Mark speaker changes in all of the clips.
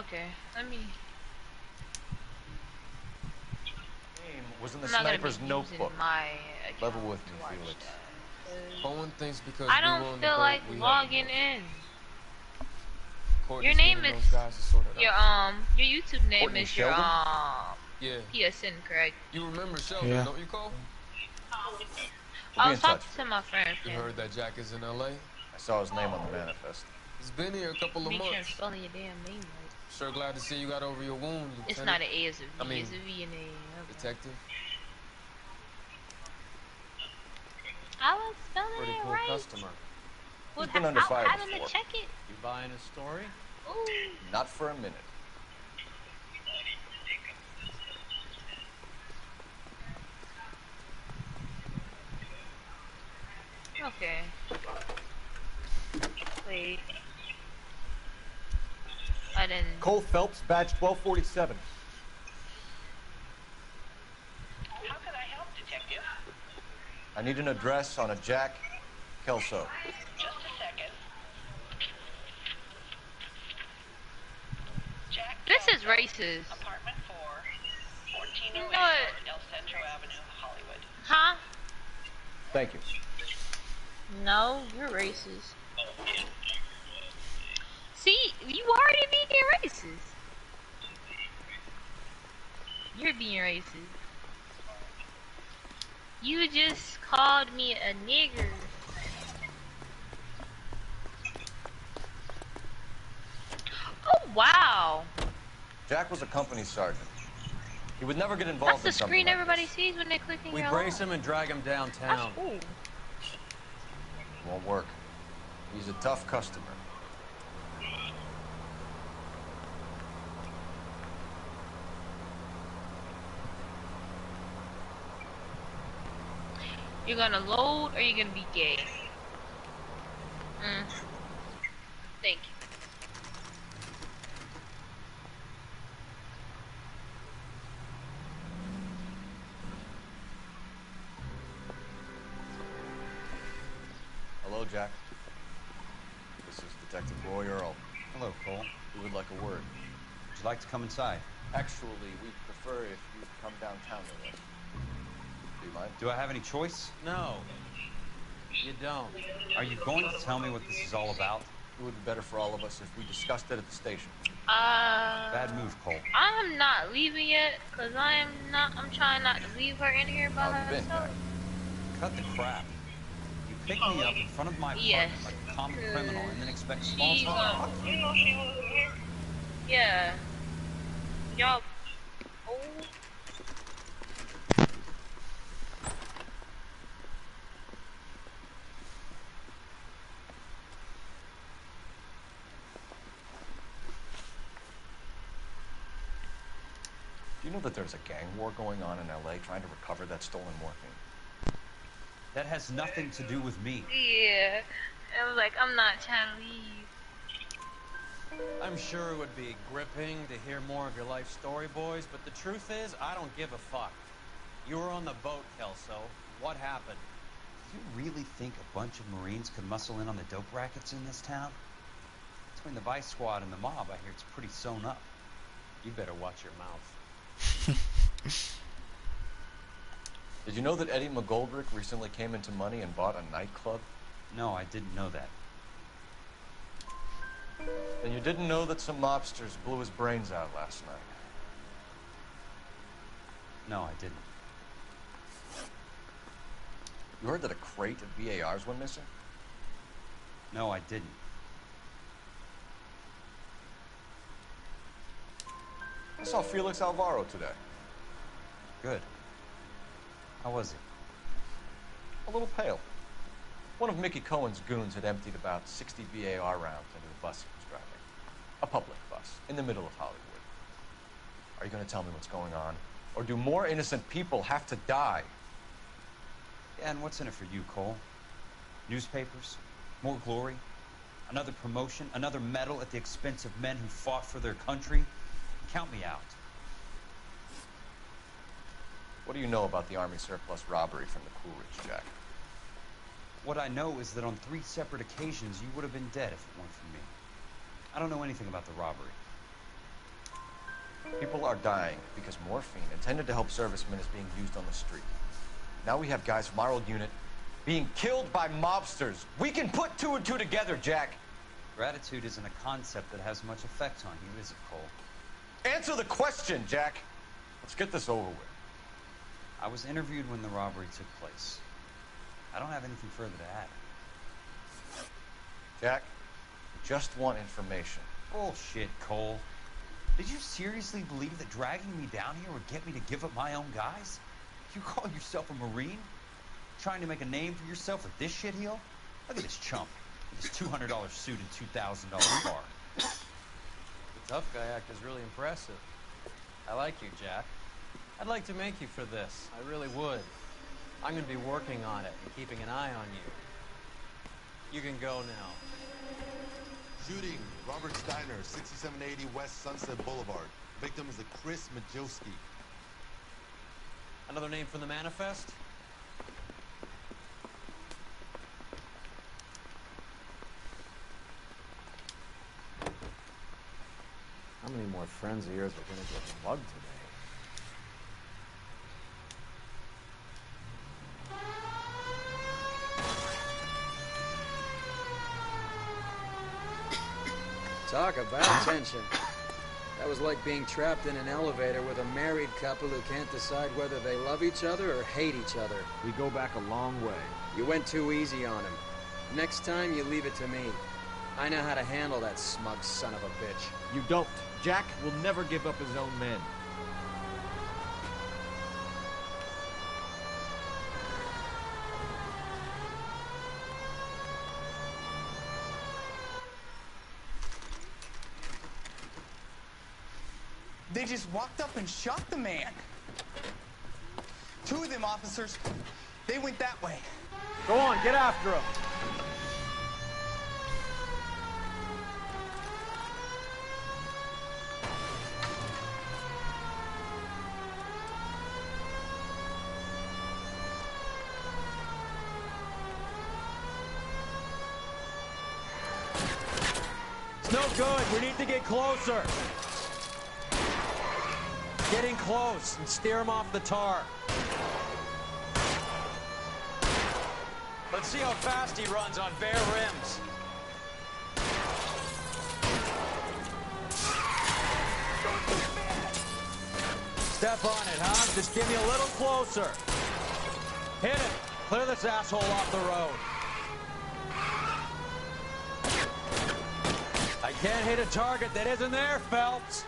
Speaker 1: Okay, let me.
Speaker 2: Name was in the
Speaker 1: I'm not gonna
Speaker 2: sniper's
Speaker 1: be
Speaker 2: notebook.
Speaker 1: using my
Speaker 2: Level
Speaker 1: account
Speaker 2: with
Speaker 1: to
Speaker 2: me,
Speaker 1: watch
Speaker 2: Felix.
Speaker 1: that.
Speaker 3: Owen thinks because
Speaker 1: I
Speaker 3: we
Speaker 1: don't
Speaker 3: were on the
Speaker 1: feel
Speaker 3: boat,
Speaker 1: like
Speaker 3: we have
Speaker 1: logging
Speaker 3: the
Speaker 1: in. Your
Speaker 3: Courtney's
Speaker 1: name
Speaker 3: needing
Speaker 1: is
Speaker 3: those guys to sort it
Speaker 1: your
Speaker 3: out.
Speaker 1: your YouTube name
Speaker 2: Courtney
Speaker 1: is your
Speaker 2: Sheldon?
Speaker 3: Yeah.
Speaker 1: PSN, correct?
Speaker 3: You remember Sheldon,
Speaker 4: Yeah.
Speaker 3: don't you, Cole?
Speaker 2: We'll
Speaker 1: I
Speaker 2: be
Speaker 1: was
Speaker 2: in touch.
Speaker 1: talking to my friend.
Speaker 3: You heard that Jack is in L.A.?
Speaker 2: I saw his name on the manifest.
Speaker 3: He's been here a couple of
Speaker 1: Make sure I'm
Speaker 3: months.
Speaker 1: spelling your damn name right.
Speaker 3: Sure glad to see you got over your wound, Lieutenant.
Speaker 1: It's not an A, it's a V.
Speaker 3: I mean,
Speaker 1: It's a V and a. Okay.
Speaker 3: Detective.
Speaker 1: I was spelling
Speaker 5: Pretty
Speaker 1: it
Speaker 5: cool
Speaker 1: right.
Speaker 5: customer.
Speaker 1: Well,
Speaker 2: He's been under fire
Speaker 1: I'll
Speaker 2: before.
Speaker 1: check it.
Speaker 5: You buying a story?
Speaker 1: Ooh.
Speaker 2: Not for a minute.
Speaker 1: Okay. Wait. I didn't.
Speaker 2: Cole Phelps, badge 1247.
Speaker 6: How can I help, Detective?
Speaker 2: I need an address on a Jack Kelso.
Speaker 6: Just a second. Jack
Speaker 1: This is
Speaker 6: Kelso,
Speaker 1: racist.
Speaker 6: Apartment 4, 1408
Speaker 1: You know what?
Speaker 6: El Centro Avenue, Hollywood.
Speaker 1: Huh?
Speaker 2: Thank you.
Speaker 1: No, you're racist. See, you already being racist. You're being racist. You just called me a nigger. Oh wow.
Speaker 2: Jack was a company sergeant. He would never get
Speaker 1: That's
Speaker 2: involved
Speaker 1: the
Speaker 2: in something
Speaker 1: screen
Speaker 2: like
Speaker 1: everybody
Speaker 2: this.
Speaker 1: sees when they click in
Speaker 5: We
Speaker 1: your
Speaker 5: brace
Speaker 1: line.
Speaker 5: him and drag him
Speaker 1: That's
Speaker 5: downtown.
Speaker 1: cool.
Speaker 2: Won't work. He's a tough customer.
Speaker 1: You're gonna load or you're gonna be gay? Thank you.
Speaker 2: Hello, Jack. This is Detective Roy Earl.
Speaker 7: Hello, Cole.
Speaker 2: We would like a word.
Speaker 7: Would you like to come inside?
Speaker 2: Actually, we'd prefer if you'd come downtown with us. Do you mind?
Speaker 7: Do I have any choice?
Speaker 5: No, you don't.
Speaker 7: Are you going to tell me what this is all about?
Speaker 2: It would be better for all of us if we discussed it at the station.
Speaker 7: Bad move, Cole.
Speaker 1: I'm not leaving yet, cause I'm trying not to leave her in here by
Speaker 2: How have you been,
Speaker 1: herself.
Speaker 2: Jack?
Speaker 7: Cut the crap. You pick me up in front of my apartment
Speaker 1: Yes.
Speaker 7: like a common criminal and then expect small
Speaker 1: She's
Speaker 7: talk.
Speaker 1: yeah. Y'all. Oh.
Speaker 2: Do you know that there's a gang war going on in L.A. trying to recover that stolen morphine?
Speaker 7: That has nothing to do with me.
Speaker 1: Yeah. I was like, I'm not trying to leave.
Speaker 5: I'm sure it would be gripping to hear more of your life story, boys, but the truth is, I don't give a fuck. You were on the boat, Kelso. What happened?
Speaker 7: Do you really think a bunch of Marines could muscle in on the dope rackets in this town? Between the Vice Squad and the mob, I hear it's pretty sewn up.
Speaker 5: You better watch your mouth.
Speaker 2: Did you know that Eddie McGoldrick recently came into money and bought a nightclub?
Speaker 7: No, I didn't know that.
Speaker 2: And you didn't know that some mobsters blew his brains out last night?
Speaker 7: No, I didn't.
Speaker 2: You heard that a crate of BARs went missing?
Speaker 7: No, I didn't.
Speaker 2: I saw Felix Alvaro today.
Speaker 7: Good. How was he?
Speaker 2: A little pale. One of Mickey Cohen's goons had emptied about 60 BAR rounds into the bus he was driving. A public bus, in the middle of Hollywood. Are you going to tell me what's going on? Or do more innocent people have to die?
Speaker 7: Yeah, and what's in it for you, Cole? Newspapers? More glory? Another promotion? Another medal at the expense of men who fought for their country? Count me out.
Speaker 2: What do you know about the Army surplus robbery from the Coolidge, Jack?
Speaker 7: What I know is that on 3 separate occasions, you would have been dead if it weren't for me. I don't know anything about the robbery.
Speaker 2: People are dying because morphine intended to help servicemen is being used on the street. Now we have guys from our old unit being killed by mobsters. We can put two and two together, Jack.
Speaker 7: Gratitude isn't a concept that has much effect on you, is it, Cole?
Speaker 2: Answer the question, Jack. Let's get this over with.
Speaker 7: I was interviewed when the robbery took place. I don't have anything further to add.
Speaker 2: Jack, we just want information.
Speaker 7: Bullshit, Cole. Did you seriously believe that dragging me down here would get me to give up my own guys? You call yourself a Marine? Trying to make a name for yourself with this shitheel? Look at this chump. With his $200 suit and $2,000 car.
Speaker 5: The tough guy act is really impressive. I like you, Jack. I'd like to make you for this. I really would. I'm going to be working on it and keeping an eye on you. You can go now.
Speaker 4: Shooting, Robert Steiner, 6780 West Sunset Boulevard. Victim is a Chris Majowski.
Speaker 5: Another name from the manifest?
Speaker 8: How many more friends of yours are gonna get plugged today?
Speaker 9: Talk about tension. That was like being trapped in an elevator with a married couple who can't decide whether they love each other or hate each other.
Speaker 8: We go back a long way.
Speaker 9: You went too easy on him. Next time, you leave it to me. I know how to handle that smug son of a bitch.
Speaker 8: You don't. Jack will never give up his own men.
Speaker 10: They just walked up and shot the man. Two of them officers, they went that way.
Speaker 8: Go on, get after him.
Speaker 5: It's no good. We need to get closer. Getting close and steer him off the tar. Let's see how fast he runs on bare rims. Step on it, huh? Just give me a little closer. Hit it. Clear this asshole off the road. I can't hit a target that isn't there, Phelps.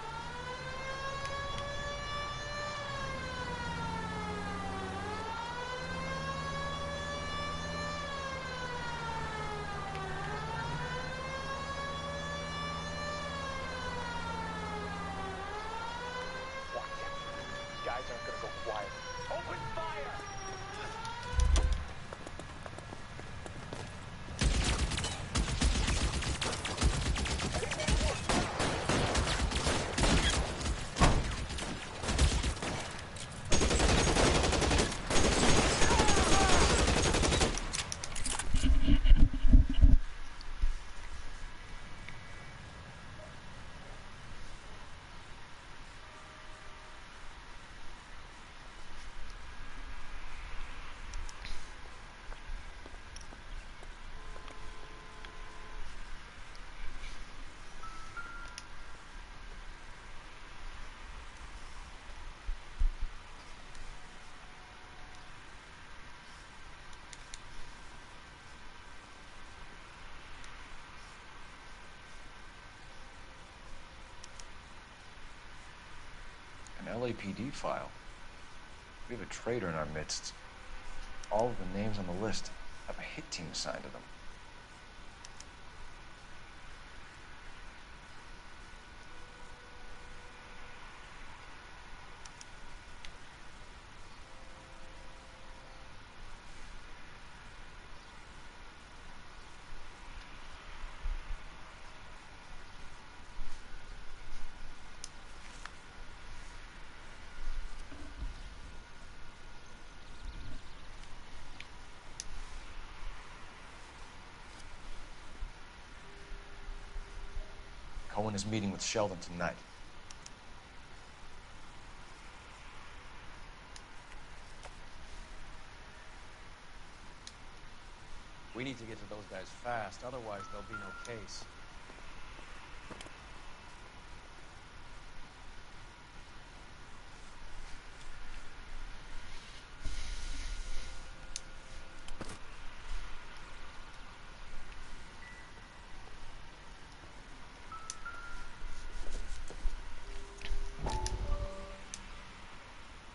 Speaker 2: An LAPD file. We have a traitor in our midst. All of the names on the list have a hit team assigned to them. Cohen is meeting with Sheldon tonight.
Speaker 5: We need to get to those guys fast, otherwise there'll be no case.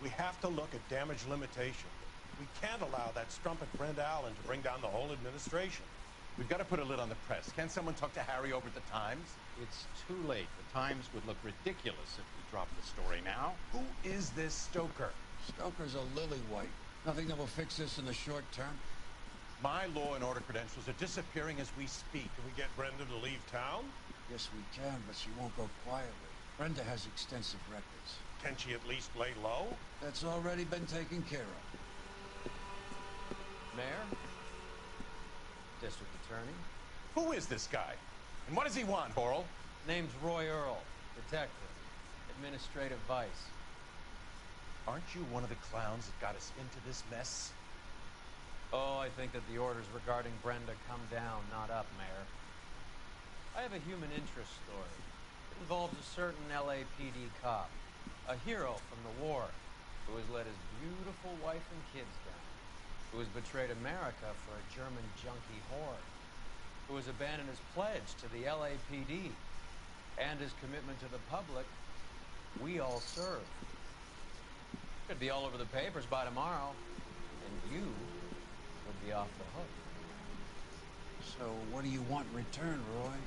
Speaker 11: We have to look at damage limitation. We can't allow that strumpet Brenda Allen to bring down the whole administration.
Speaker 12: We've got to put a lid on the press. Can't someone talk to Harry over at the Times?
Speaker 13: It's too late. The Times would look ridiculous if we dropped the story now.
Speaker 11: Who is this Stoker?
Speaker 14: Stoker's a lily-white. Nothing that will fix this in the short term.
Speaker 12: My law and order credentials are disappearing as we speak.
Speaker 11: Can we get Brenda to leave town?
Speaker 14: Yes, we can, but she won't go quietly. Brenda has extensive records.
Speaker 11: Can she at least lay low?
Speaker 14: That's already been taken care of.
Speaker 5: Mayor? District Attorney?
Speaker 12: Who is this guy? And what does he want, Horrell?
Speaker 5: Name's Roy Earl, detective, administrative vice.
Speaker 12: Aren't you one of the clowns that got us into this mess?
Speaker 5: Oh, I think that the orders regarding Brenda come down, not up, Mayor. I have a human interest story. It involves a certain LAPD cop, a hero from the war, who has let his beautiful wife and kids down, who has betrayed America for a German junkie horde, who has abandoned his pledge to the LAPD and his commitment to the public we all serve. Could be all over the papers by tomorrow, and you would be off the hook.
Speaker 14: So what do you want in return, Roy?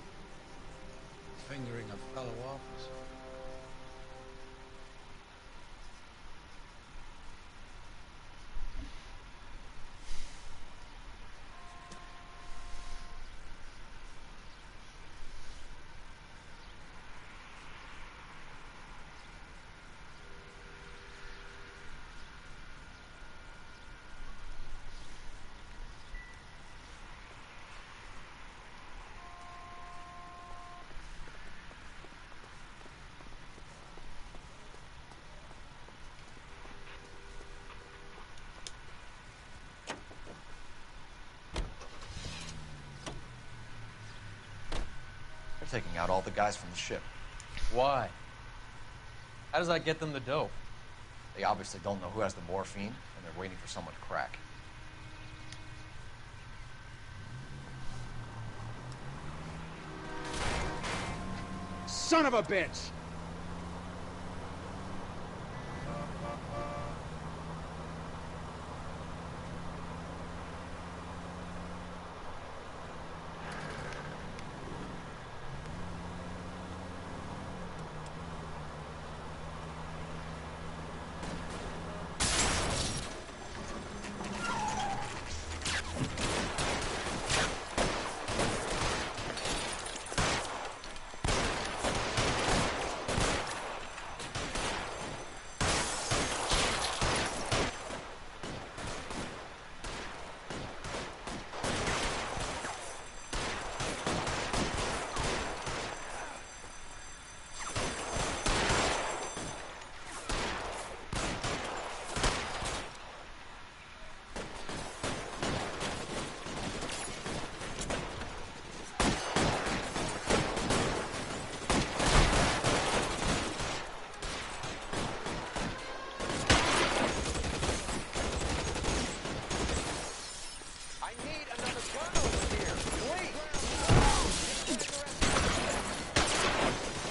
Speaker 14: Fingering a fellow officer.
Speaker 2: Taking out all the guys from the ship.
Speaker 5: Why? How does that get them the dope?
Speaker 2: They obviously don't know who has the morphine, and they're waiting for someone to crack.
Speaker 13: Son of a bitch!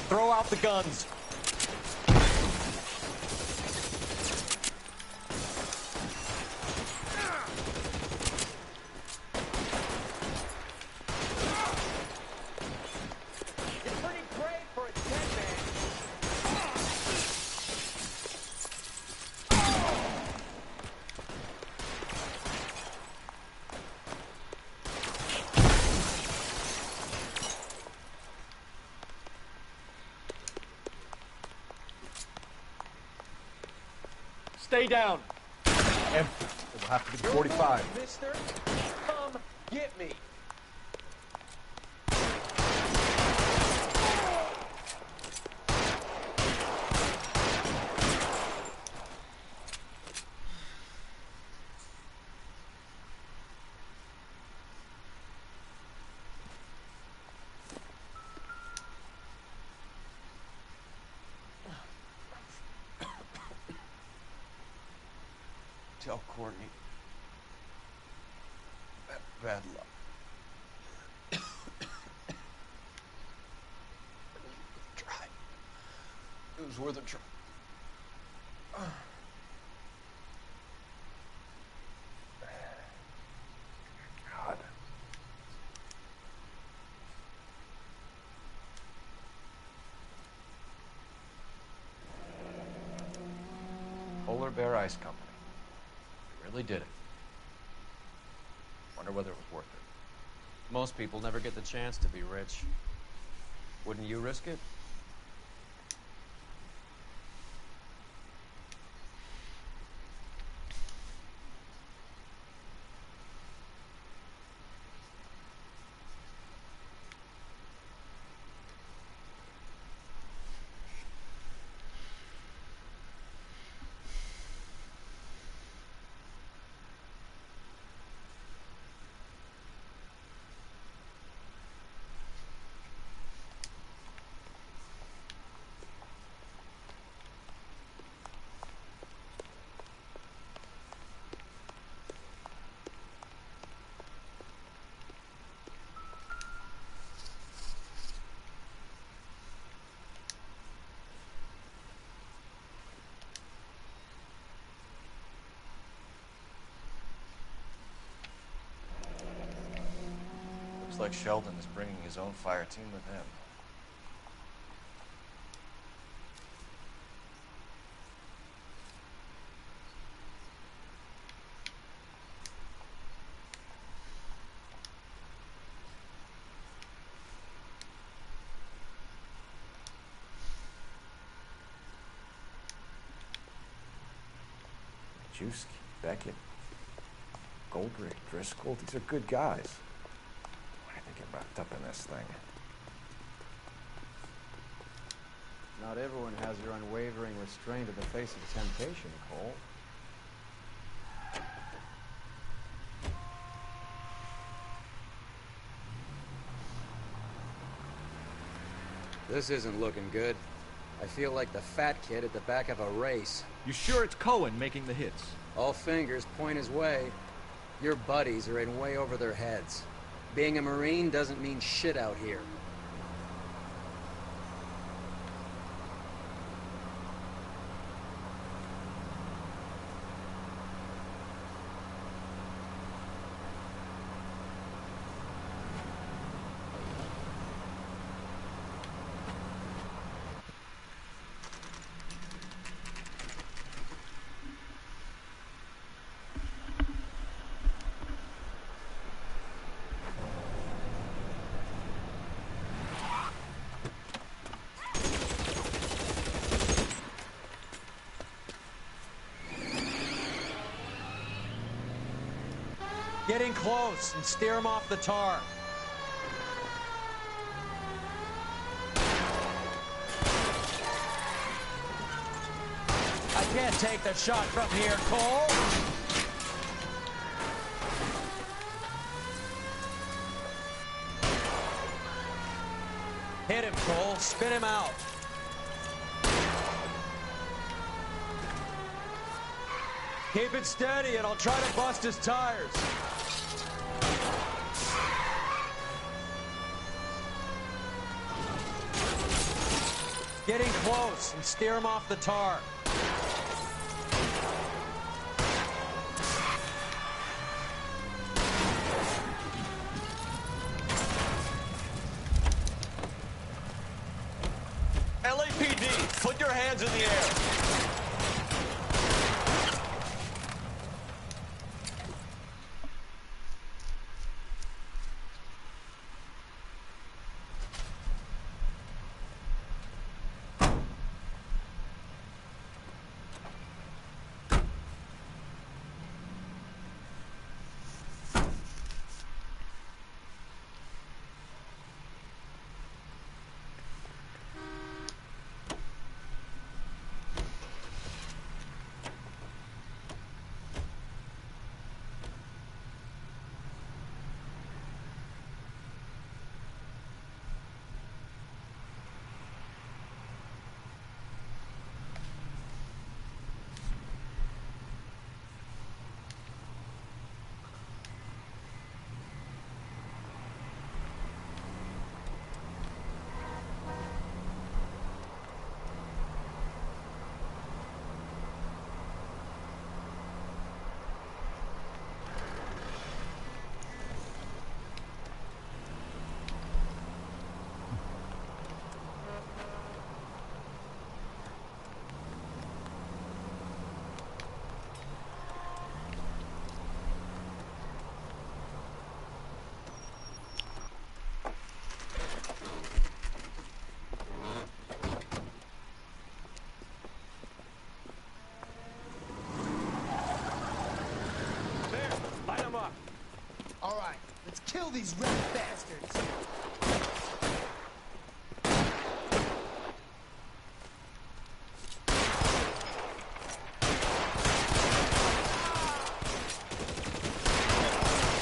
Speaker 2: Throw out the guns.
Speaker 12: Stay down.
Speaker 2: Empty. It will have to be 45.
Speaker 12: Mister, come get me.
Speaker 7: tell Courtney bad luck. Try. It was worth a try.
Speaker 2: God. Polar Bear Ice Company. They really did it. Wonder whether it was worth it.
Speaker 5: Most people never get the chance to be rich. Wouldn't you risk it?
Speaker 2: Looks like Sheldon is bringing his own fire team with him.
Speaker 8: Majewski, Beckett, Goldrick, Driscoll, these are good guys. Why did they get wrapped up in this thing?
Speaker 5: Not everyone has your unwavering restraint in the face of temptation, Cole.
Speaker 9: This isn't looking good. I feel like the fat kid at the back of a race.
Speaker 15: You sure it's Cohen making the hits?
Speaker 9: All fingers point his way. Your buddies are in way over their heads. Being a Marine doesn't mean shit out here.
Speaker 5: Get in close and steer him off the tar. I can't take the shot from here, Cole. Hit him, Cole. Spin him out. Keep it steady, and I'll try to bust his tires. Get in close and steer him off the tar.
Speaker 2: LAPD, put your hands in the air.
Speaker 10: Kill these rat bastards!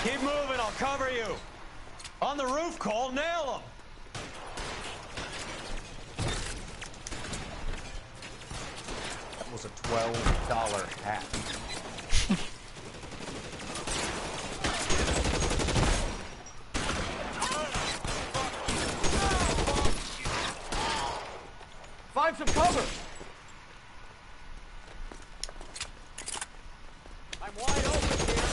Speaker 7: Keep moving, I'll cover you. On the roof, Cole, nail him.
Speaker 8: That was a $12 hat.
Speaker 15: Find some cover!
Speaker 5: I'm wide open here.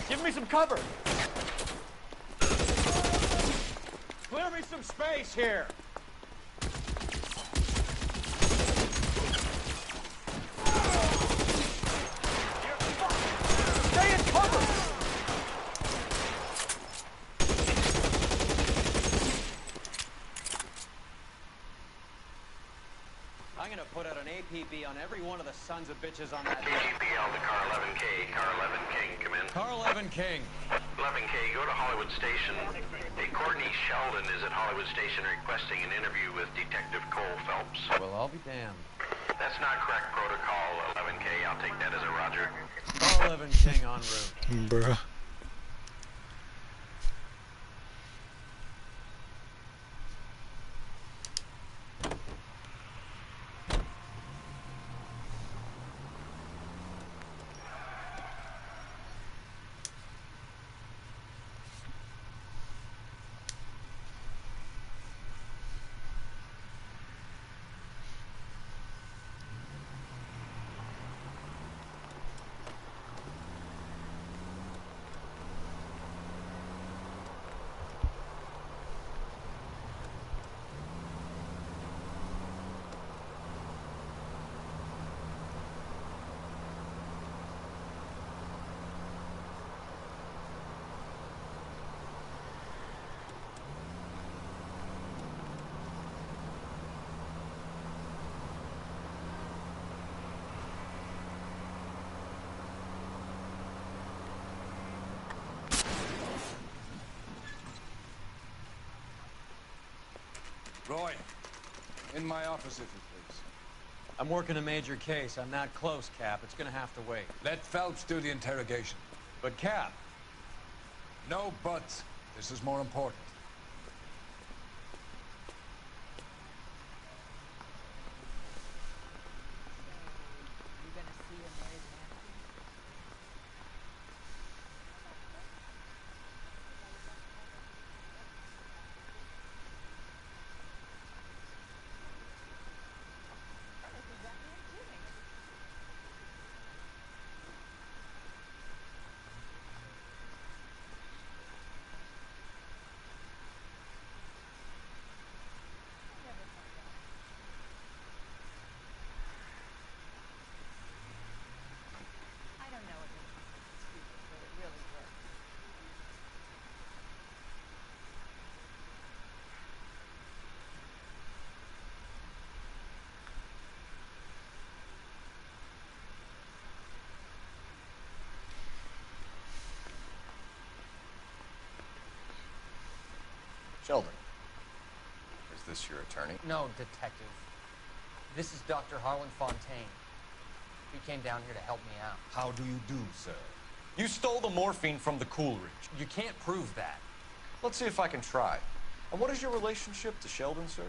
Speaker 15: Give me some cover!
Speaker 7: Clear me some space here.
Speaker 15: Stay in cover!
Speaker 5: I'm gonna put out an APB on every one of the sons of bitches on that
Speaker 16: KGPL to car 11K, car 11 King, come in.
Speaker 3: Car 11 King.
Speaker 16: 11K, go to Hollywood Station. Hey, Courtney Sheldon is at Hollywood Station requesting an interview with Detective Cole Phelps.
Speaker 5: Well, I'll be damned.
Speaker 16: That's not correct protocol, 11K. I'll take that as a roger.
Speaker 5: Car 11 King en route.
Speaker 17: Bruh.
Speaker 18: Roy, in my office, if you please.
Speaker 5: I'm working a major case. I'm not close, Cap. It's gonna have to wait.
Speaker 18: Let Phelps do the interrogation.
Speaker 5: But, Cap.
Speaker 18: No buts. This is more important.
Speaker 2: Sheldon, is this your attorney?
Speaker 19: No, detective. This is Dr. Harlan Fontaine. He came down here to help me out.
Speaker 2: How do you do, sir? You stole the morphine from the Coolidge.
Speaker 19: You can't prove that.
Speaker 2: Let's see if I can try. And what is your relationship to Sheldon, sir?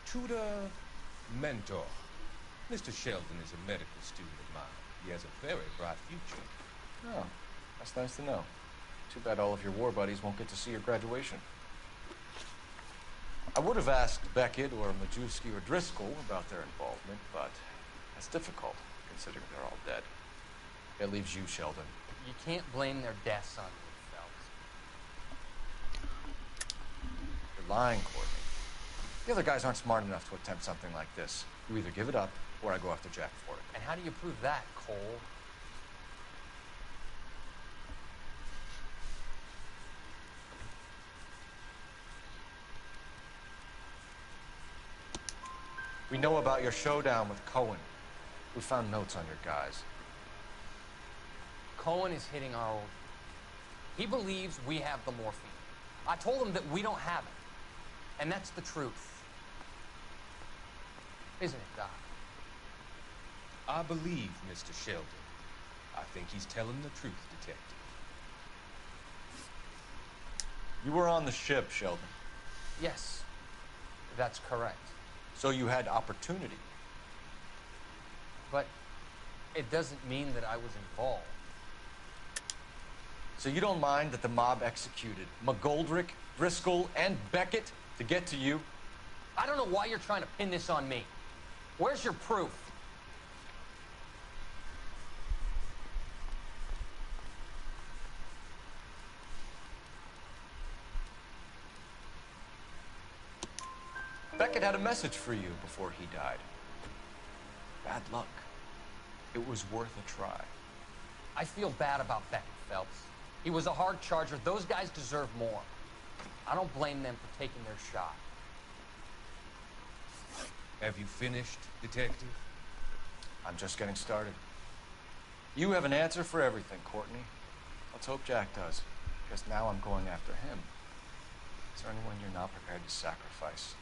Speaker 20: Tutor, mentor. Mr. Sheldon is a medical student of mine. He has a very bright future.
Speaker 2: Oh, that's nice to know. Too bad all of your war buddies won't get to see your graduation. I would have asked Beckett or Majewski or Driscoll about their involvement, but that's difficult, considering they're all dead. That leaves you, Sheldon.
Speaker 19: You can't blame their deaths on me, Phelps.
Speaker 2: You're lying, Courtney. The other guys aren't smart enough to attempt something like this. You either give it up, or I go after Jack for it.
Speaker 19: And how do you prove that, Cole?
Speaker 2: We know about your showdown with Cohen. We found notes on your guys.
Speaker 19: Cohen is hitting our old. He believes we have the morphine. I told him that we don't have it. And that's the truth. Isn't it, Doc?
Speaker 20: I believe Mr. Sheldon. I think he's telling the truth, Detective.
Speaker 2: You were on the ship, Sheldon.
Speaker 19: Yes, that's correct.
Speaker 2: So you had opportunity.
Speaker 19: But it doesn't mean that I was involved.
Speaker 2: So you don't mind that the mob executed McGoldrick, Driscoll, and Beckett to get to you?
Speaker 19: I don't know why you're trying to pin this on me. Where's your proof?
Speaker 2: Beckett had a message for you before he died. Bad luck. It was worth a try.
Speaker 19: I feel bad about Beckett, Phelps. He was a hard charger. Those guys deserve more. I don't blame them for taking their shot.
Speaker 20: Have you finished, Detective?
Speaker 2: I'm just getting started. You have an answer for everything, Courtney. Let's hope Jack does, because now I'm going after him. Is there anyone you're not prepared to sacrifice?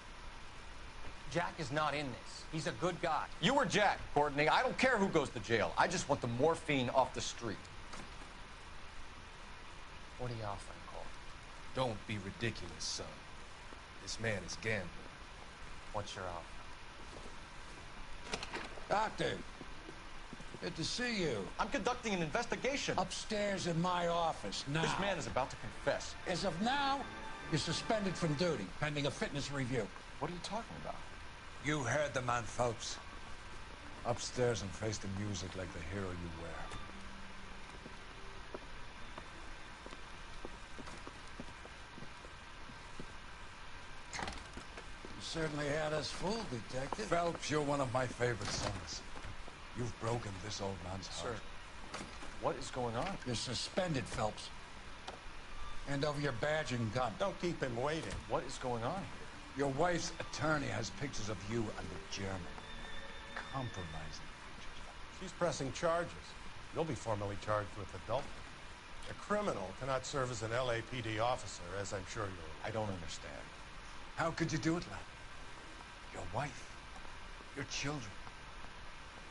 Speaker 19: Jack is not in this. He's a good guy.
Speaker 2: You or Jack, Courtney. I don't care who goes to jail. I just want the morphine off the street.
Speaker 19: What are you offering, Cole?
Speaker 20: Don't be ridiculous, son. This man is gambling.
Speaker 19: What's your offer?
Speaker 14: Doctor, good to see you.
Speaker 2: I'm conducting an investigation.
Speaker 14: Upstairs in my office, now.
Speaker 2: This man is about to confess.
Speaker 14: As of now, you're suspended from duty, pending a fitness review.
Speaker 2: What are you talking about?
Speaker 18: You heard the man, Phelps. Upstairs and face the music like the hero you were.
Speaker 14: You certainly had us fooled, Detective.
Speaker 18: Phelps, you're one of my favorite sons. You've broken this old man's heart.
Speaker 2: Sir, what is going on?
Speaker 14: You're suspended, Phelps. Hand over your badge and gun.
Speaker 11: Don't keep him waiting.
Speaker 2: What is going on here?
Speaker 18: Your wife's attorney has pictures of you and the German. Compromising pictures.
Speaker 11: She's pressing charges. You'll be formally charged with adultery. A criminal cannot serve as an LAPD officer, as I'm sure you'll...
Speaker 2: I don't understand.
Speaker 18: How could you do it, lad? Your wife, your children,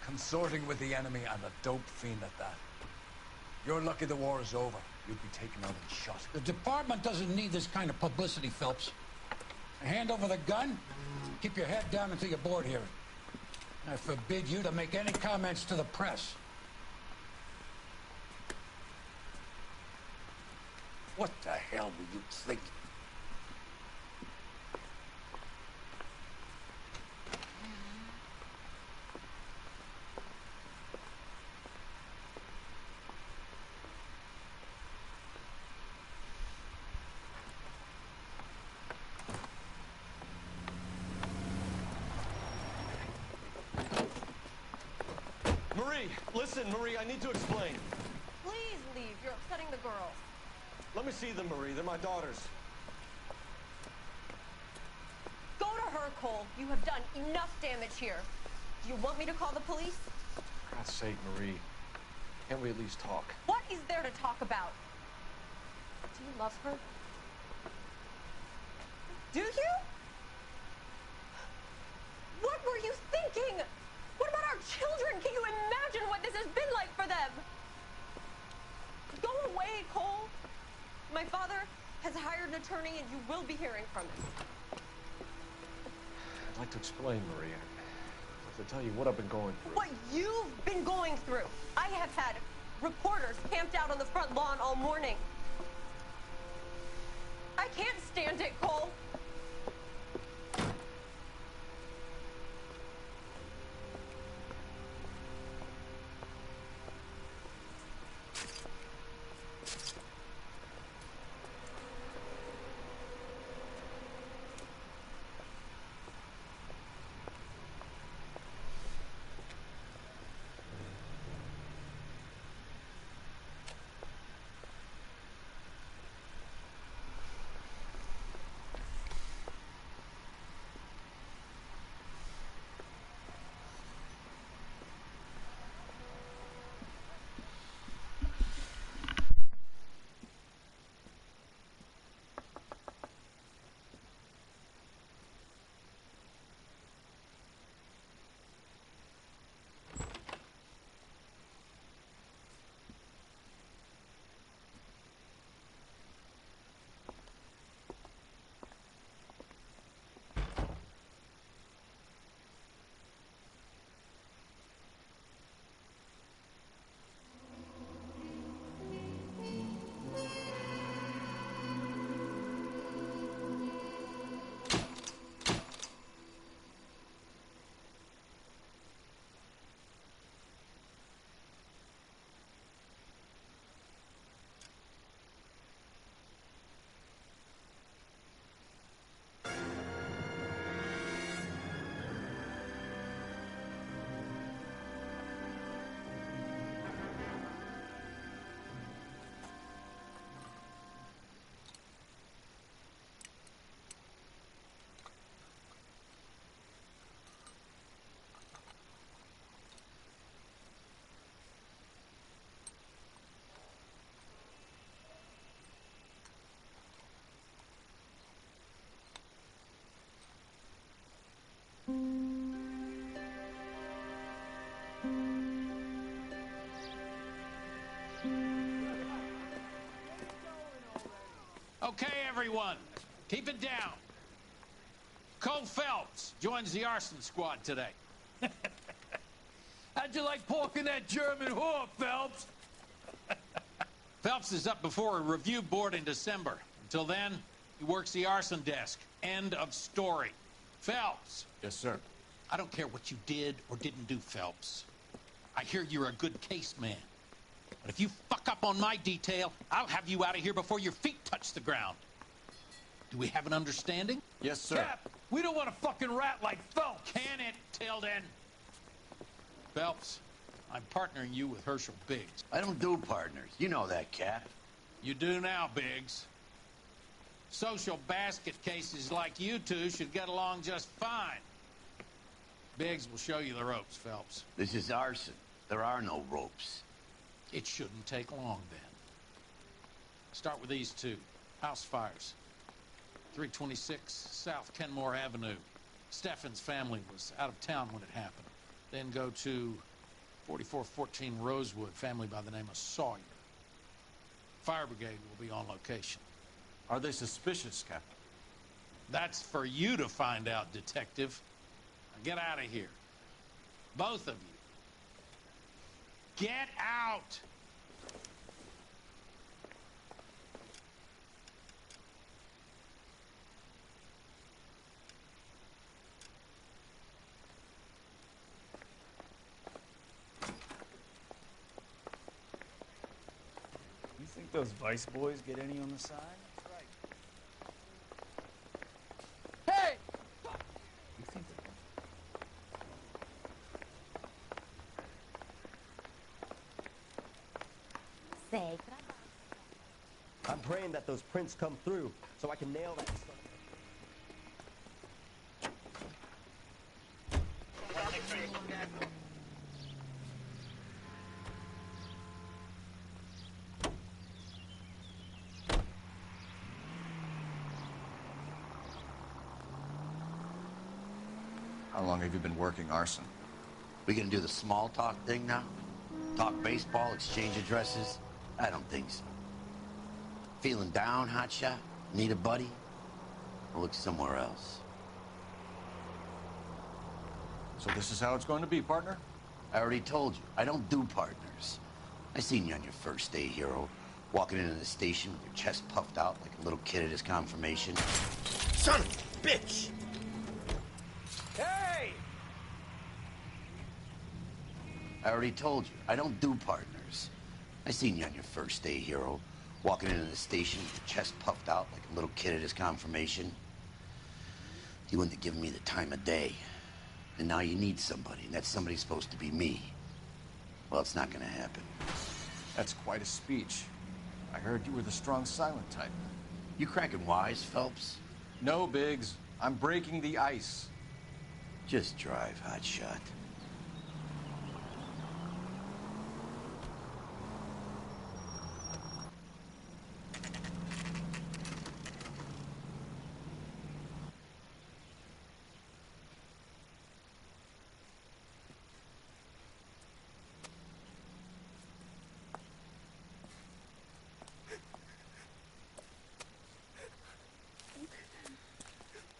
Speaker 18: consorting with the enemy and a dope fiend at that. You're lucky the war is over. You'd be taken out and shot.
Speaker 14: The department doesn't need this kind of publicity, Phelps. Hand over the gun, keep your head down until your board hearing. I forbid you to make any comments to the press.
Speaker 18: What the hell were you thinking?
Speaker 2: Marie, listen, Marie, I need to explain.
Speaker 17: Please leave. You're upsetting the girls.
Speaker 2: Let me see them, Marie. They're my daughters.
Speaker 17: Go to her, Cole. You have done enough damage here. Do you want me to call the police?
Speaker 2: For God's sake, Marie. Can't we at least talk?
Speaker 17: What is there to talk about? Do you love her? Do you? What were you thinking? What about our children? Can you imagine what this has been like for them? Go away, Cole. My father has hired an attorney and you will be hearing from him.
Speaker 2: I'd like to explain, Marie. I'd like to tell you what I've been going through.
Speaker 17: What you've been going through. I have had reporters camped out on the front lawn all morning. I can't stand it, Cole.
Speaker 14: Okay, everyone, keep it down. Cole Phelps joins the arson squad today.
Speaker 18: How'd you like porking that German whore, Phelps?
Speaker 14: Phelps is up before a review board in December. Until then, he works the arson desk. End of story. Phelps.
Speaker 8: Yes, sir.
Speaker 14: I don't care what you did or didn't do, Phelps. I hear you're a good case man. But if you fuck up on my detail, I'll have you out of here before your feet touch the ground. Do we have an understanding?
Speaker 8: Yes, sir.
Speaker 18: Cap, we don't want a fucking rat like Phelps.
Speaker 14: Can it, Tilden? Phelps, I'm partnering you with Herschel Biggs.
Speaker 21: I don't do partners. You know that, Cap.
Speaker 14: You do now, Biggs. Social basket cases like you two should get along just fine. Biggs will show you the ropes, Phelps.
Speaker 21: This is arson. There are no ropes.
Speaker 14: It shouldn't take long, then. Start with these two. House fires. 326 South Kenmore Avenue. Steffen's family was out of town when it happened. Then go to 4414 Rosewood, family by the name of Sawyer. Fire brigade will be on location.
Speaker 8: Are they suspicious, Captain?
Speaker 14: That's for you to find out, Detective. Now get out of here. Both of you. Get out!
Speaker 22: You think those Vice boys get any on the side?
Speaker 18: Hey!
Speaker 22: You think
Speaker 23: Say,
Speaker 24: I'm praying that those prints come through so I can nail that son.
Speaker 2: How long have you been working arson?
Speaker 21: We gonna do the small talk thing now? Talk baseball, exchange addresses? I don't think so. Feeling down, hotshot? Need a buddy? I'll look somewhere else.
Speaker 2: So this is how it's going to be, partner?
Speaker 21: I already told you, I don't do partners. I seen you on your first day, hero. Walking into the station with your chest puffed out like a little kid at his confirmation. Son of a bitch!
Speaker 18: Hey!
Speaker 21: I already told you, I don't do partners. I seen you on your first day, hero. Walking into the station with your chest puffed out like a little kid at his confirmation. You wouldn't have given me the time of day. And now you need somebody, and that somebody's supposed to be me. Well, it's not gonna happen.
Speaker 2: That's quite a speech. I heard you were the strong silent type.
Speaker 21: You cracking wise, Phelps?
Speaker 2: No, Biggs. I'm breaking the ice.
Speaker 21: Just drive, hotshot.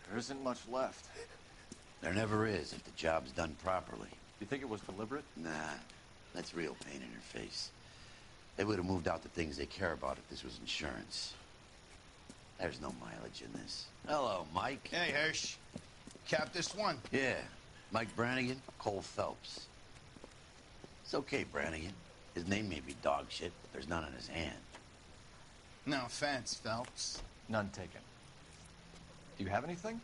Speaker 2: There isn't much left.
Speaker 21: There never is if the job's done properly.
Speaker 2: You think it was deliberate?
Speaker 21: Nah, that's real pain in her face. They would have moved out the things they care about if this was insurance. There's no mileage in this. Hello, Mike.
Speaker 25: Hey, Hirsch. Cap this one.
Speaker 21: Yeah, Mike Brannigan, Cole Phelps. It's okay, Brannigan. His name may be dog shit, but there's none on his hand.
Speaker 25: No offense, Phelps.
Speaker 2: None taken. Do you have anything?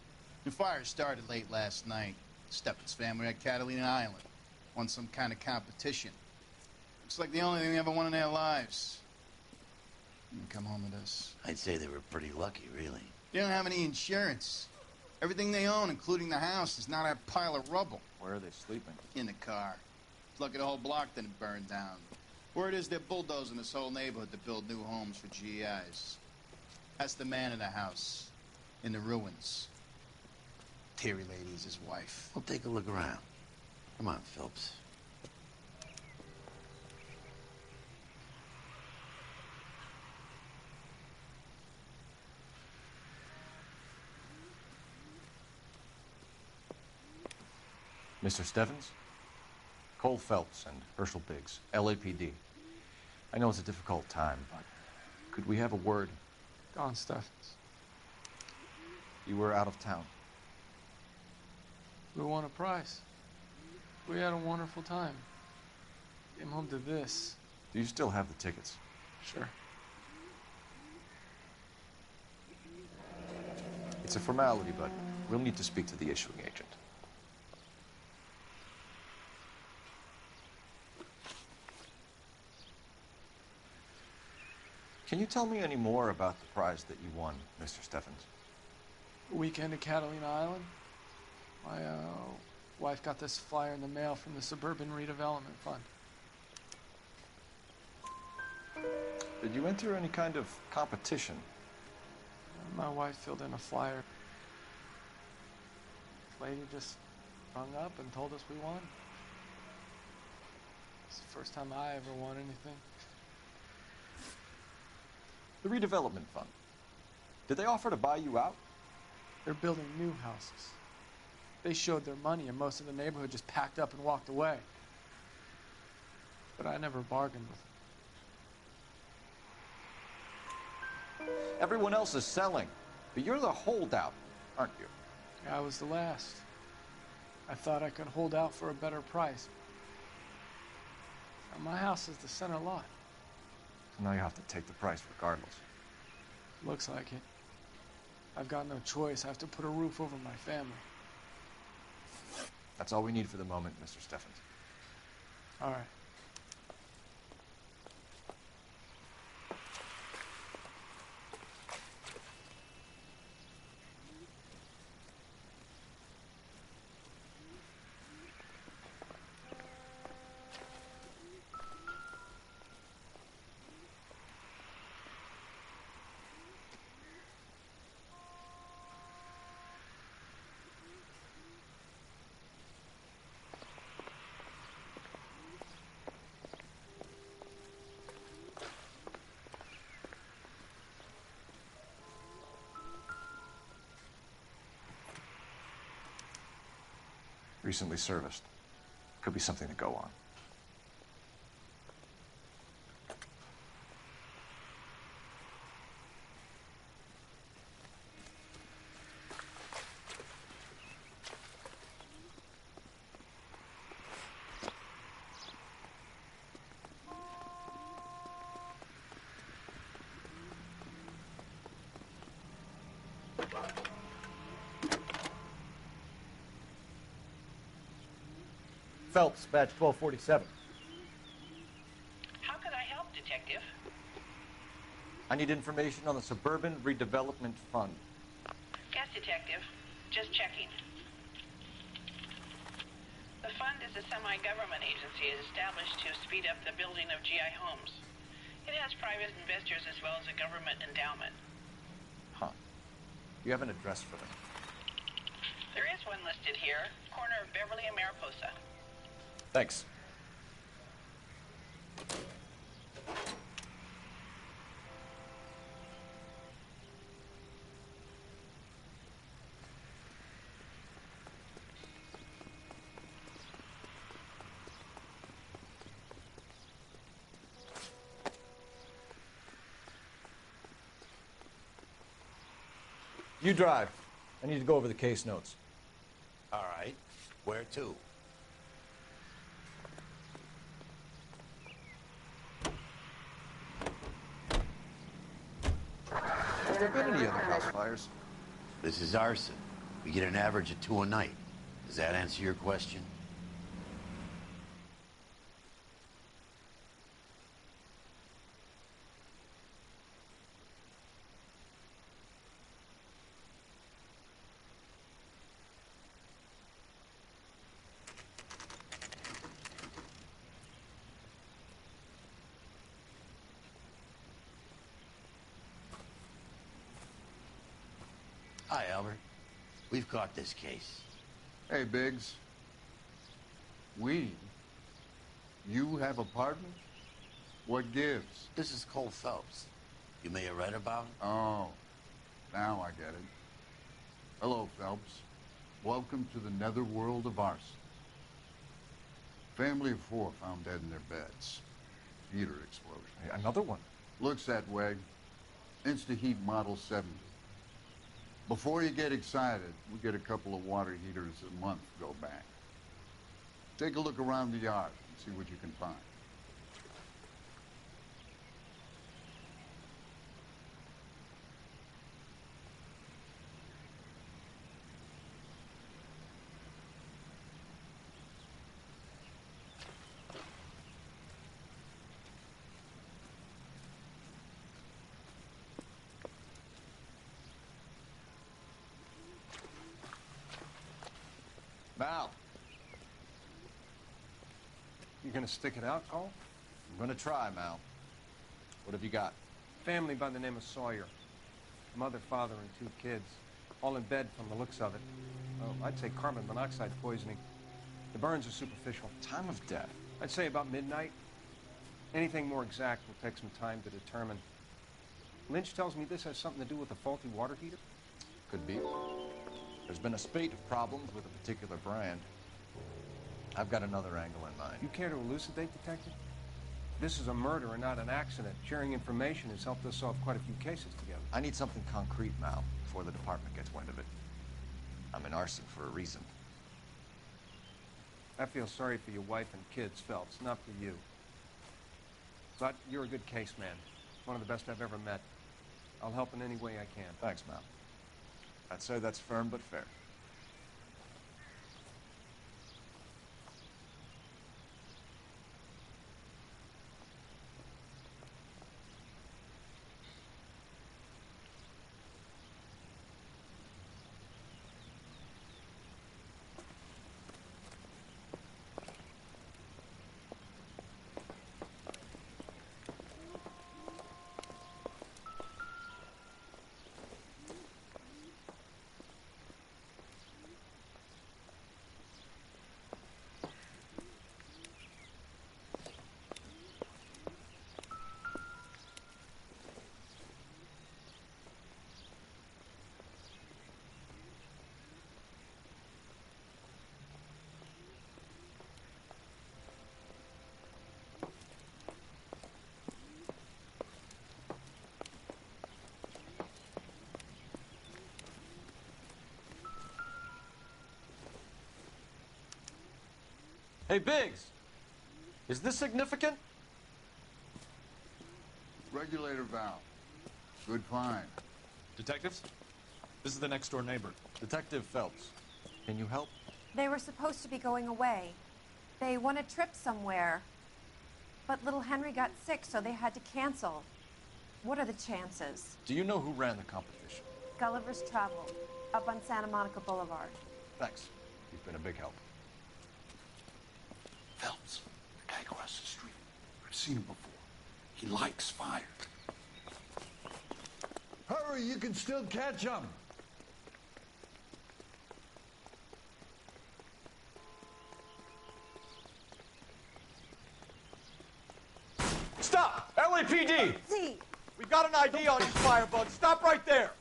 Speaker 25: The fire started late last night. Steppen's family at Catalina Island. Won some kind of competition. Looks like the only thing they ever won in their lives. You can come home with us.
Speaker 21: I'd say they were pretty lucky, really.
Speaker 25: They don't have any insurance. Everything they own, including the house, is not a pile of rubble.
Speaker 2: Where are they sleeping?
Speaker 25: In the car. Lucky the whole block didn't burn down. Word is they're bulldozing this whole neighborhood to build new homes for GIs. That's the man in the house. In the ruins. Terry lady's his wife.
Speaker 21: We'll take a look around. Come on, Phelps.
Speaker 2: Mr. Stevens? Cole Phelps and Herschel Biggs, LAPD. I know it's a difficult time, but could we have a word?
Speaker 3: Don Steffens.
Speaker 2: You were out of town.
Speaker 3: We won a prize. We had a wonderful time. Came home to this.
Speaker 2: Do you still have the tickets?
Speaker 3: Sure.
Speaker 2: It's a formality, but we'll need to speak to the issuing agent. Can you tell me any more about the prize that you won, Mr. Steffens?
Speaker 3: Weekend at Catalina Island. My wife got this flyer in the mail from the Suburban Redevelopment Fund.
Speaker 2: Did you enter any kind of competition?
Speaker 3: My wife filled in a flyer. This lady just rung up and told us we won. It's the first time I ever won anything.
Speaker 2: The Redevelopment Fund. Did they offer to buy you out?
Speaker 3: They're building new houses. They showed their money and most of the neighborhood just packed up and walked away. But I never bargained with them.
Speaker 2: Everyone else is selling, but you're the holdout, aren't you?
Speaker 3: I was the last. I thought I could hold out for a better price. Now, my house is the center lot.
Speaker 2: So now you have to take the price regardless.
Speaker 3: Looks like it. I've got no choice. I have to put a roof over my family.
Speaker 2: That's all we need for the moment, Mr. Steffens.
Speaker 3: All right.
Speaker 2: Recently serviced. Could be something to go on.
Speaker 15: Phelps, badge 1247.
Speaker 1: How could I help, Detective?
Speaker 2: I need information on the Suburban Redevelopment Fund.
Speaker 1: Yes, Detective. Just checking. The fund is a semi-government agency established to speed up the building of GI homes. It has private investors as well as a government endowment.
Speaker 2: Huh. Do you have an address for them?
Speaker 1: There is one listed here, corner of Beverly and Mariposa.
Speaker 2: Thanks. You drive. I need to go over the case notes.
Speaker 21: All right. Where to?
Speaker 2: Have there been any other house fires?
Speaker 21: This is Arson. We get an average of 2 a night. Does that answer your question? Hi, Albert. We've caught this case.
Speaker 4: Hey, Biggs. We? You have a partner? What gives?
Speaker 21: This is Cole Phelps. You may have read about him?
Speaker 4: Oh, now I get it. Hello, Phelps. Welcome to the netherworld of Arson. Family of 4 found dead in their beds. Heater explosion.
Speaker 2: Hey, another one.
Speaker 4: Looks that way. Insta-heat Model 70. Before you get excited, we get a couple of water heaters a month go back. Take a look around the yard and see what you can find.
Speaker 2: Mal. You gonna stick it out, Cole?
Speaker 6: I'm gonna try, Mal. What have you got?
Speaker 15: Family by the name of Sawyer. Mother, father, and 2 kids. All in bed from the looks of it. Oh, I'd say carbon monoxide poisoning. The burns are superficial.
Speaker 6: Time of death?
Speaker 15: I'd say about midnight. Anything more exact will take some time to determine. Lynch tells me this has something to do with a faulty water heater.
Speaker 6: Could be. There's been a spate of problems with a particular brand. I've got another angle in mind.
Speaker 15: You care to elucidate, Detective? This is a murder and not an accident. Sharing information has helped us solve quite a few cases together.
Speaker 6: I need something concrete, Mal, before the department gets wind of it. I'm in Arson for a reason.
Speaker 15: I feel sorry for your wife and kids, Phelps, not for you. But you're a good case man. One of the best I've ever met. I'll help in any way I can.
Speaker 6: Thanks, Mal. I'd say that's firm but fair.
Speaker 2: Hey, Biggs! Is this significant?
Speaker 4: Regulator valve. Good find.
Speaker 9: Detectives? This is the next door neighbor.
Speaker 6: Detective Phelps. Can you help?
Speaker 12: They were supposed to be going away. They won a trip somewhere. But little Henry got sick, so they had to cancel. What are the chances?
Speaker 6: Do you know who ran the competition?
Speaker 12: Gulliver's Travel, up on Santa Monica Boulevard.
Speaker 6: Thanks. You've been a big help.
Speaker 4: Phelps, the guy across the street. I've seen him before. He likes fire.
Speaker 18: Hurry, you can still catch him.
Speaker 2: Stop! LAPD!
Speaker 12: See.
Speaker 2: We've got an ID on these firebugs. Stop right there!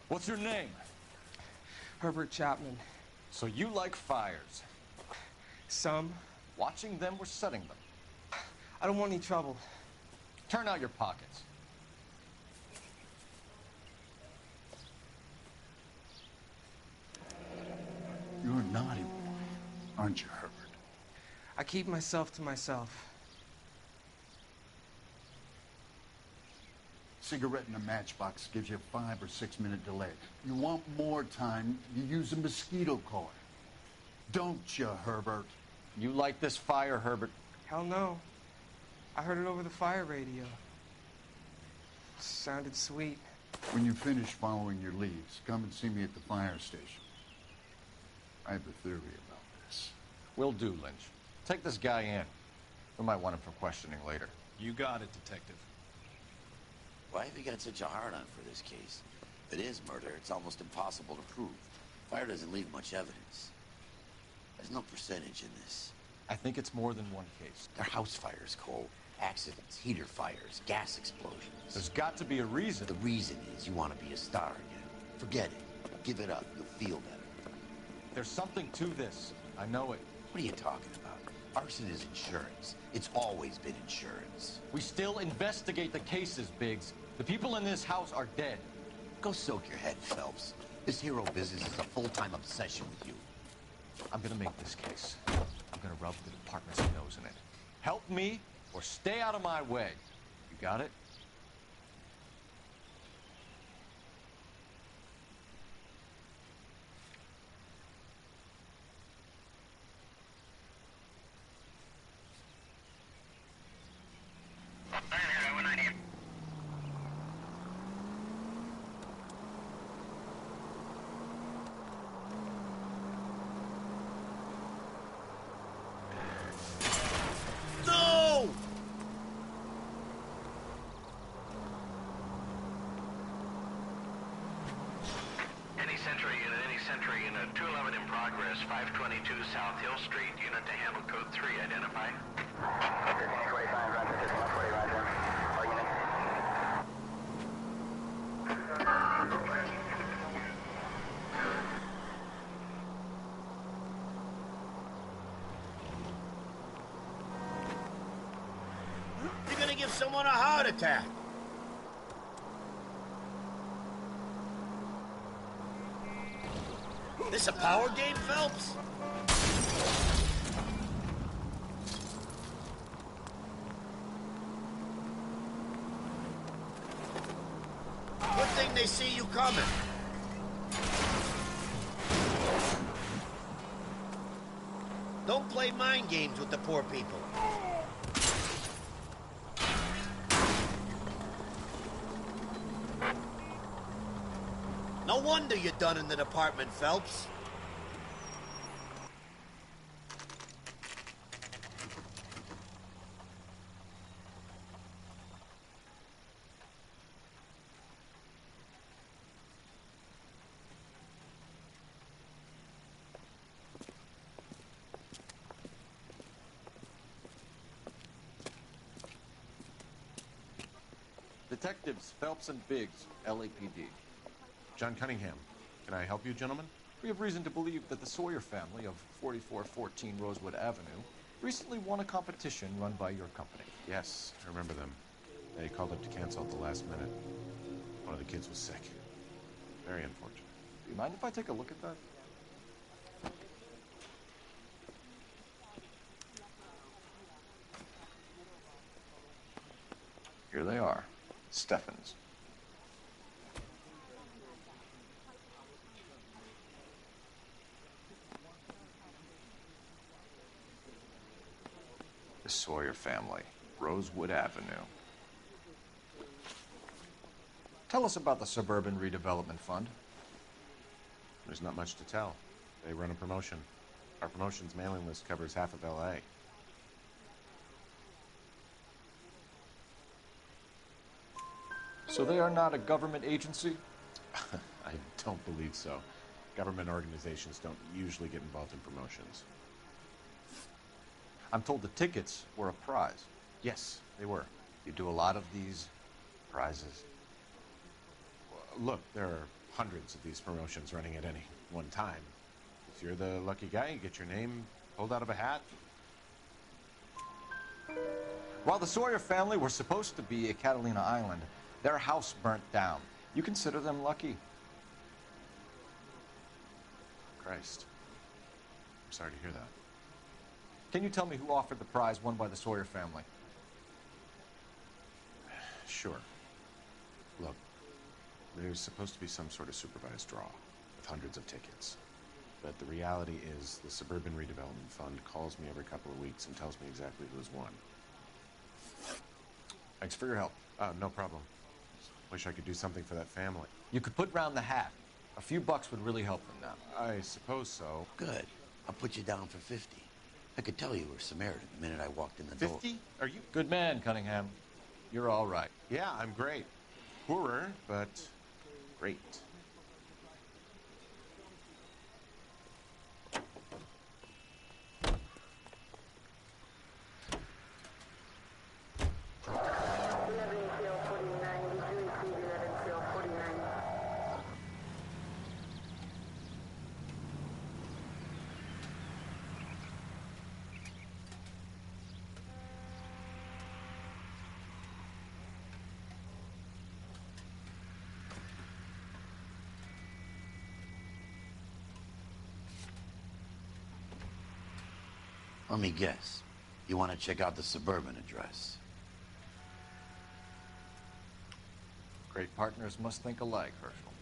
Speaker 2: What's your name?
Speaker 3: Herbert Chapman.
Speaker 6: So you like fires?
Speaker 3: Some.
Speaker 6: Watching them or setting them?
Speaker 3: I don't want any trouble.
Speaker 6: Turn out your pockets.
Speaker 4: You're a naughty boy, aren't you, Herbert?
Speaker 3: I keep myself to myself.
Speaker 4: Cigarette in a matchbox gives you a 5 or 6 minute delay. You want more time, you use a mosquito coil. Don't you, Herbert?
Speaker 6: You like this fire, Herbert?
Speaker 3: Hell no. I heard it over the fire radio. Sounded sweet.
Speaker 4: When you finish following your leads, come and see me at the fire station. I have a theory about this.
Speaker 6: Will do, Lynch. Take this guy in. We might want him for questioning later.
Speaker 9: You got it, Detective.
Speaker 21: Why have you got such a hard-on for this case? If it is murder, it's almost impossible to prove. Fire doesn't leave much evidence. There's no percentage in this.
Speaker 6: I think it's more than one case.
Speaker 21: They're house fires, Cole. Accidents, heater fires, gas explosions.
Speaker 6: There's got to be a reason.
Speaker 21: The reason is you want to be a star again. Forget it. Give it up. You'll feel better.
Speaker 6: There's something to this. I know it.
Speaker 21: What are you talking about? Arson is insurance. It's always been insurance.
Speaker 6: We still investigate the cases, Biggs. The people in this house are dead.
Speaker 21: Go soak your head, Phelps. This hero business is a full-time obsession with you.
Speaker 6: I'm gonna make this case. I'm gonna rub the department's nose in it. Help me or stay out of my way. You got it?
Speaker 7: South Hill Street, unit to handle code 3, identify.
Speaker 10: You're gonna give someone a heart attack. This a power game, Phelps? Good thing they see you coming. Don't play mind games with the poor people. No wonder you're done in the department, Phelps.
Speaker 6: Detectives Phelps and Biggs, LAPD.
Speaker 9: John Cunningham. Can I help you, gentlemen?
Speaker 6: We have reason to believe that the Sawyer family of 4414 Rosewood Avenue recently won a competition run by your company.
Speaker 9: Yes, I remember them. They called up to cancel at the last minute. One of the kids was sick. Very unfortunate.
Speaker 6: Do you mind if I take a look at that? Here they are. Steffens. The Sawyer family, Rosewood Avenue. Tell us about the Suburban Redevelopment Fund.
Speaker 9: There's not much to tell. They run a promotion. Our promotion's mailing list covers half of L.A.
Speaker 6: So they are not a government agency?
Speaker 9: I don't believe so. Government organizations don't usually get involved in promotions.
Speaker 6: I'm told the tickets were a prize.
Speaker 9: Yes, they were.
Speaker 6: You do a lot of these prizes?
Speaker 9: Look, there are hundreds of these promotions running at any one time. If you're the lucky guy, you get your name pulled out of a hat.
Speaker 6: While the Sawyer family were supposed to be at Catalina Island, their house burnt down. You consider them lucky?
Speaker 9: Christ. I'm sorry to hear that.
Speaker 6: Can you tell me who offered the prize won by the Sawyer family?
Speaker 9: Sure. Look, there's supposed to be some sort of supervised draw with hundreds of tickets. But the reality is the Suburban Redevelopment Fund calls me every couple of weeks and tells me exactly who's won.
Speaker 6: Thanks for your help.
Speaker 9: No problem. Wish I could do something for that family.
Speaker 6: You could put round the hat. A few bucks would really help them now.
Speaker 9: I suppose so.
Speaker 21: Good. I'll put you down for 50. I could tell you were Samaritan the minute I walked in the door.
Speaker 9: 50? Are you...
Speaker 6: Good man, Cunningham. You're all right.
Speaker 9: Yeah, I'm great. Poorer, but great.
Speaker 21: Let me guess. You want to check out the Suburban address?
Speaker 6: Great partners must think alike, Herschel.